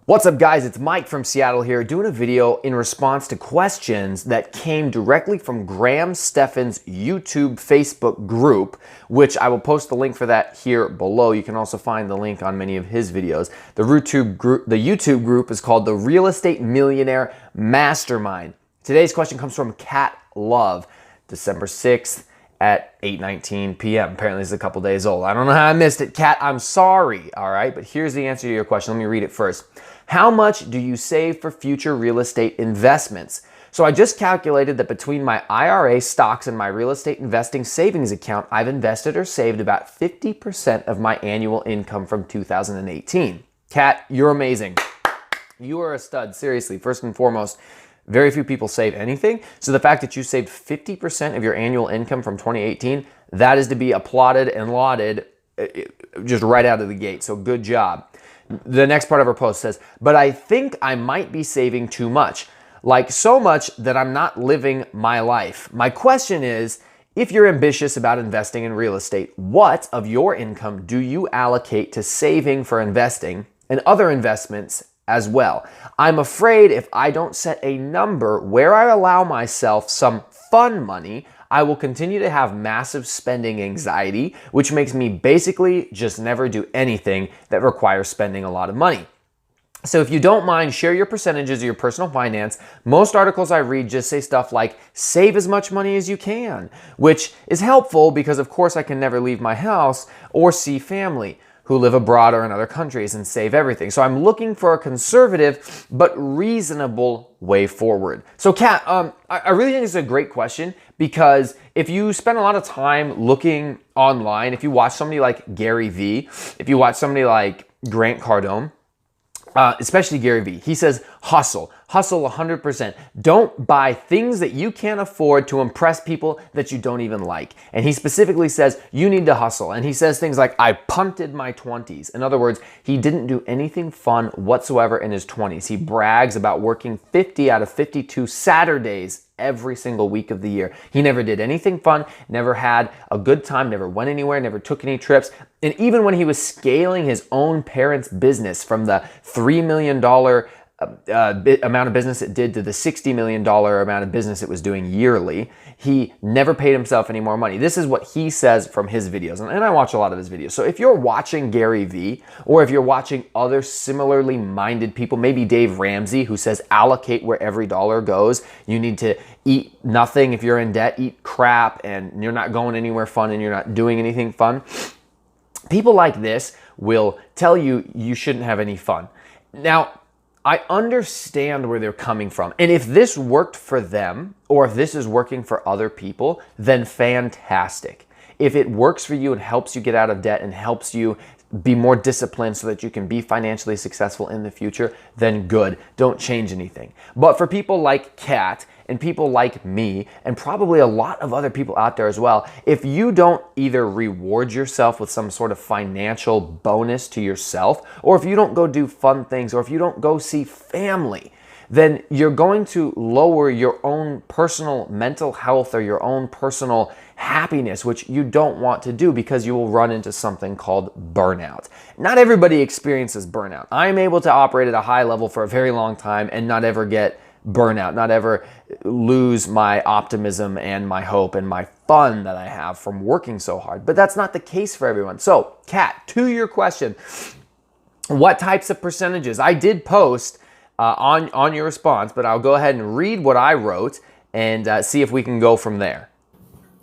What's up, guys? It's Mike from Seattle here, doing a video in response to questions that came directly from Graham Stephan's YouTube Facebook group, which I will post the link for that here below. You can also find the link on many of his videos. The YouTube group is called the Real Estate Millionaire Mastermind. Today's question comes from Cat Love, December 6th at 8:19 p.m. Apparently it's a couple days old. I don't know how I missed it, Cat. I'm sorry, all right? But here's the answer to your question. Let me read it first. How much do you save for future real estate investments? So I just calculated that between my IRA, stocks, and my real estate investing savings account, I've invested or saved about 50% of my annual income from 2018. Cat, you're amazing. You are a stud, seriously. First and foremost, very few people save anything. So the fact that you saved 50% of your annual income from 2018, that is to be applauded and lauded just right out of the gate. So good job. The next part of her post says, but I think I might be saving too much, like so much that I'm not living my life. My question is, if you're ambitious about investing in real estate, what of your income do you allocate to saving for investing and other investments as well? I'm afraid if I don't set a number where I allow myself some fun money, I will continue to have massive spending anxiety, which makes me basically just never do anything that requires spending a lot of money. So if you don't mind, share your percentages of your personal finance. Most articles I read just say stuff like, save as much money as you can, which is helpful because of course I can never leave my house or see family who live abroad or in other countries and save everything. So I'm looking for a conservative but reasonable way forward. So Kat, I really think this is a great question because if you spend a lot of time looking online, if you watch somebody like Gary Vee, if you watch somebody like Grant Cardone, especially Gary Vee, he says, hustle 100%. Don't buy things that you can't afford to impress people that you don't even like. And he specifically says, you need to hustle. And he says things like, I punted my 20s. In other words, he didn't do anything fun whatsoever in his 20s. He brags about working 50 out of 52 Saturdays every single week of the year. He never did anything fun, never had a good time, never went anywhere, never took any trips. And even when he was scaling his own parents' business from the $3 million amount of business it did to the $60 million amount of business it was doing yearly, he never paid himself any more money. This is what he says from his videos. And I watch a lot of his videos. So if you're watching Gary Vee, or if you're watching other similarly minded people, maybe Dave Ramsey, who says allocate where every dollar goes, you need to eat nothing if you're in debt, eat crap, and you're not going anywhere fun and you're not doing anything fun. People like this will tell you you shouldn't have any fun. Now, I understand where they're coming from. And if this worked for them, or if this is working for other people, then fantastic. If it works for you and helps you get out of debt and helps you be more disciplined so that you can be financially successful in the future, then good. Don't change anything. But for people like Kat and people like me, and probably a lot of other people out there as well, if you don't either reward yourself with some sort of financial bonus to yourself, or if you don't go do fun things, or if you don't go see family, then you're going to lower your own personal mental health or your own personal happiness, which you don't want to do because you will run into something called burnout. Not everybody experiences burnout. I'm able to operate at a high level for a very long time and not ever get burnout, not ever lose my optimism and my hope and my fun that I have from working so hard. But that's not the case for everyone. So, Kat, to your question, what types of percentages? I did post on your response, but I'll go ahead and read what I wrote and see if we can go from there.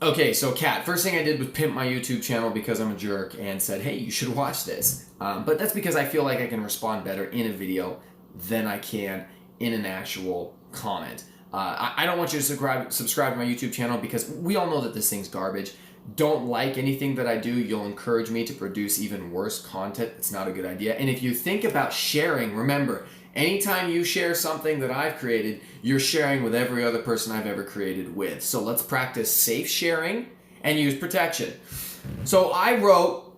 Okay, so Kat, first thing I did was pimp my YouTube channel because I'm a jerk and said, hey, you should watch this. But that's because I feel like I can respond better in a video than I can in an actual comment. I don't want you to subscribe to my YouTube channel because we all know that this thing's garbage. Don't like anything that I do, you'll encourage me to produce even worse content. It's not a good idea. And if you think about sharing, remember, anytime you share something that I've created, you're sharing with every other person I've ever created with. So let's practice safe sharing and use protection. So I wrote,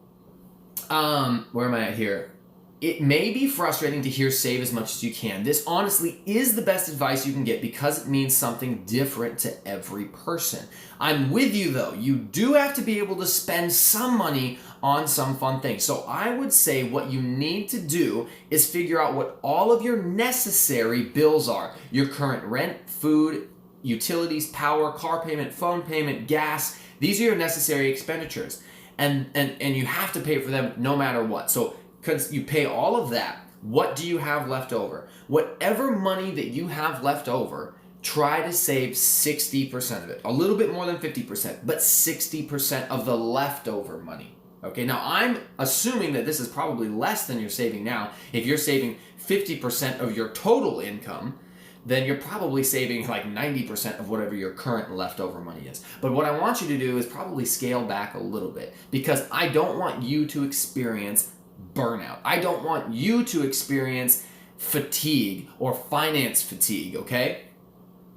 where am I at here? It may be frustrating to hear save as much as you can. This honestly is the best advice you can get because it means something different to every person. I'm with you though. You do have to be able to spend some money on some fun things. So I would say what you need to do is figure out what all of your necessary bills are. Your current rent, food, utilities, power, car payment, phone payment, gas. These are your necessary expenditures. And you have to pay for them no matter what. So because you pay all of that, what do you have left over? Whatever money that you have left over, try to save 60% of it. A little bit more than 50%, but 60% of the leftover money. Okay, now I'm assuming that this is probably less than you're saving now. If you're saving 50% of your total income, then you're probably saving like 90% of whatever your current leftover money is. But what I want you to do is probably scale back a little bit because I don't want you to experience burnout. I don't want you to experience fatigue or finance fatigue, okay?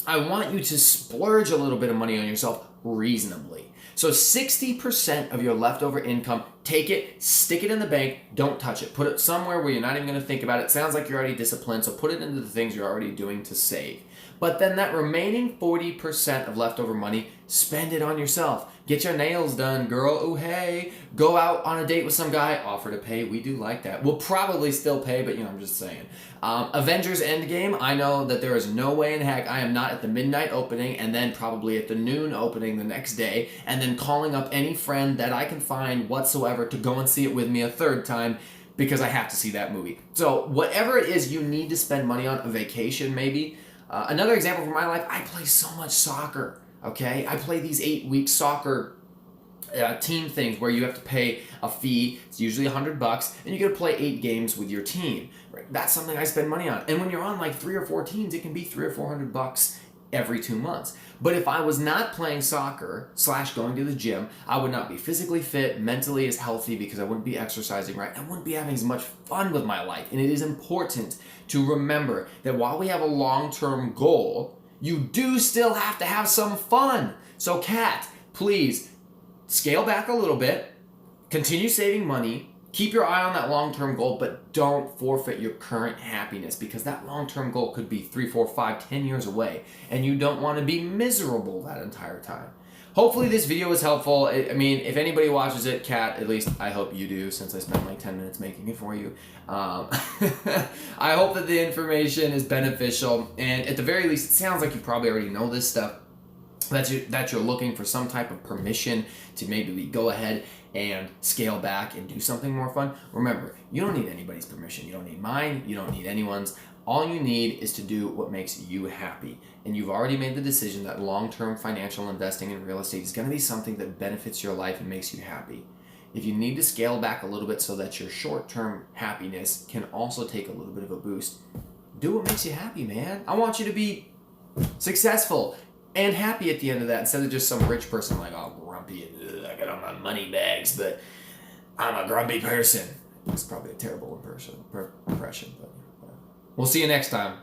I want you to splurge a little bit of money on yourself reasonably. So 60% of your leftover income, take it, stick it in the bank, don't touch it. Put it somewhere where you're not even going to think about it. Sounds like you're already disciplined, so put it into the things you're already doing to save. But then that remaining 40% of leftover money, spend it on yourself. Get your nails done, girl. Ooh, hey. Go out on a date with some guy, offer to pay. We do like that. We'll probably still pay, but I'm just saying. Avengers Endgame, I know that there is no way in heck I am not at the midnight opening and then probably at the noon opening the next day and then calling up any friend that I can find whatsoever to go and see it with me a third time because I have to see that movie. So whatever it is you need to spend money on, a vacation maybe. Another example from my life, I play so much soccer, okay? I play these 8-week soccer team things where you have to pay a fee. It's usually $100 and you get to play 8 games with your team. Right? That's something I spend money on. And when you're on like 3 or 4 teams, it can be $300 or $400 every 2 months. But if I was not playing soccer / going to the gym, I would not be physically fit, mentally as healthy because I wouldn't be exercising right. I wouldn't be having as much fun with my life. And it is important to remember that while we have a long-term goal, you do still have to have some fun. So Kat, please scale back a little bit, continue saving money, keep your eye on that long-term goal, but don't forfeit your current happiness because that long-term goal could be 3, 4, 5, 10 years away and you don't want to be miserable that entire time. Hopefully this video was helpful. I mean, if anybody watches it, Kat, at least I hope you do since I spent like 10 minutes making it for you. I hope that the information is beneficial and at the very least, it sounds like you probably already know this stuff. That you're looking for some type of permission to maybe go ahead and scale back and do something more fun. Remember, you don't need anybody's permission. You don't need mine. You don't need anyone's. All you need is to do what makes you happy. And you've already made the decision that long-term financial investing in real estate is going to be something that benefits your life and makes you happy. If you need to scale back a little bit so that your short-term happiness can also take a little bit of a boost, do what makes you happy, man. I want you to be successful and happy at the end of that instead of just some rich person like, oh, grumpy, and I got all my money bags, but I'm a grumpy person. It's probably a terrible impression, but we'll see you next time.